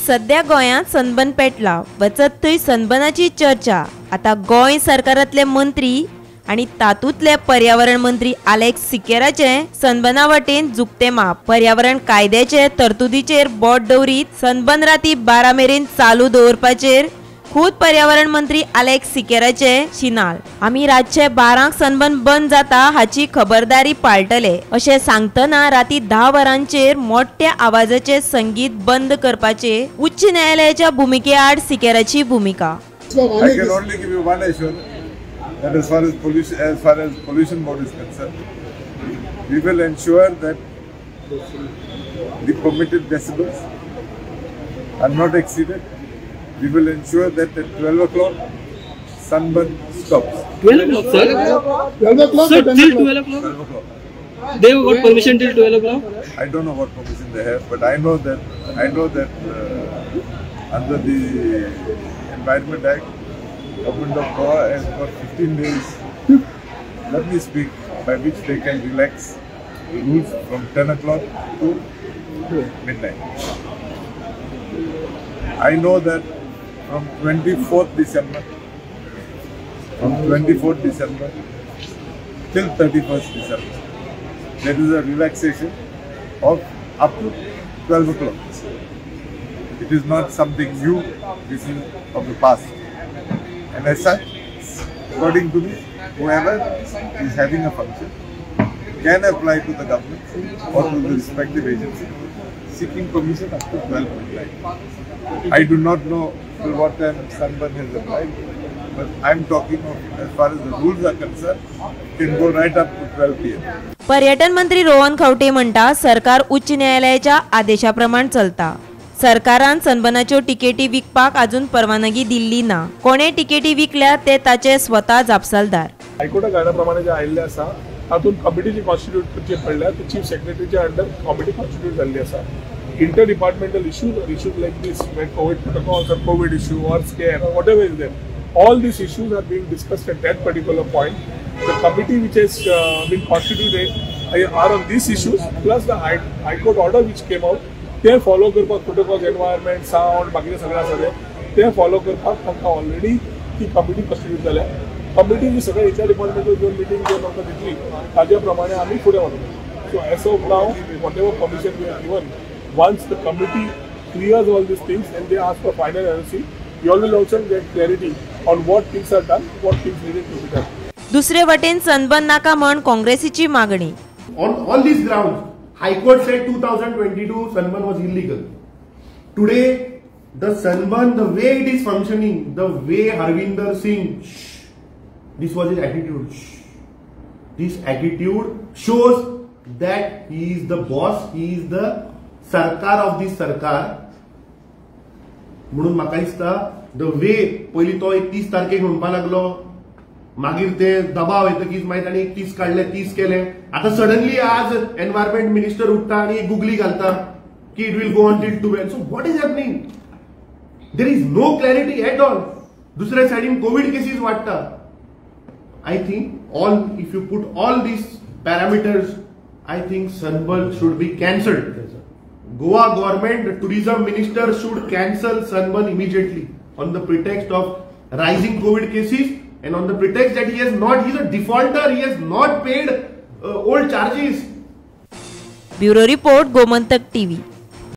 सध्या गोंयांत सनबर्न पेटला वचत थंय सनबर्नाची चर्चा। आता गोंय सरकारांतले मंत्री आणि तातूंतले पर्यावरण मंत्री अलेक्स सिकेराचे सनबर्ना वटेन झुकते माप। पर्यावरण कायद्याचे तरतुदीचेर बोट दवरीत सनबर्न राती 12 मेरेन चालू दवरपाचेर खुद पर्यावरण मंत्री अलेक्स सिकेराचे शिनाल। आमी रातचे 12 सनबर्न बंद जाता हाची खबरदारी पाळटले अशें सांगतना राती 10 वरांचेर मोठ्या आवाजाचे संगीत बंद करपाचे उच्च न्यायालयाच्या भूमिके आड सिकेराची भूमिका। That as far as pollution board is concerned, we will ensure that the permitted decibels are not exceeded. We will ensure that at 12 o'clock Sunburn stops. 12 o'clock, sir? 12 o'clock? Sir, till 12 o'clock? 12 o'clock. They have got permission till 12 o'clock? I don't know what permission they have, but I know that under the Environment Act, Government of Goa has got 15 days, let me speak, by which they can relax the rules from 10 o'clock to midnight. I know that from 24th December till 31st December, there is a relaxation of up to 12 o'clock. It is not something new, this is of the past. And as such, according to me, whoever is having a function can apply to the government or to the respective agency seeking permission up to 12 midnight. I do not know till what time Sunburn has applied, but I am talking of as far as the rules are concerned, can go right up to 12 PM. पर्यटन मंत्री खावटे म्हणटा सरकार उच्च न्यायालयाच्या आदेशाप्रमाणे चलता। सरकारान सनबर्नाच्यो टिकेटी विकपाक अजून परवानगी दिल्ली ना। कोणे टिकेटी विकल्या ते ताचे स्वता जापसालदार। हायकोर्टा गायनाप्रमाणे जे आयिल्ले आसा तातूंत कमिटी जी कॉन्स्टिट्यूट करची पडल्या ती चीफ सेक्रेटरीच्या अंडर कमिटी कॉन्स्टिट्यूट जाल्ली आसा। Inter departmental issues like this Covid protocols or COVID issue or scare or whatever is there, all these issues are being discussed at that particular point. The committee which has been constituted are on these issues plus the high court order which came out, they follow करपाक protocols environment sound बाकीचे सगळे आसा ते follow करपाक तांकां already ती committee constitute जाल्या। Committee जी सगळे एचआर डिपार्टमेंटल जो मिटींग जे आमकां दितली ताज्या प्रमाणे आमी फुडें वतले। So as of now whatever permission we have given, once the committee clears all these things and they ask for final NOC, you all will also get clarity on what things are done, what things needed to be done. दुसरे वटेन sunburn नाका म्हण काँग्रेसीची मागणी। On all these grounds, High Court said 2022 Sunburn was illegal. Today, the Sunburn, the way it is functioning, the way Harvinder Singh, this was his attitude. This attitude shows that he is the boss, he is the Sarkar of this Sarkar. म्हणून म्हाका दिसता the way पयली तो 31 तारखेक म्हणपा लागलो, मागीर ते दबाव येतकीच मागीर ताणी 31 काढले 30 केले, आता सडनली आज एनवायरमेंट मिनिस्टर उठता आणि गुगली घालता की it will go on till 12. So what is happening? There is no clarity at all. दुसऱ्या सायडीन कोविड केसीस वाडटा. I think all if you put all these parameters, I think Sunburn should be cancelled. Goa government, the tourism minister should cancel Sunburn immediately on the pretext of rising covid cases. And on the pretext that he is a defaulter, he has not paid old charges. Bureau Report, Gomantak TV.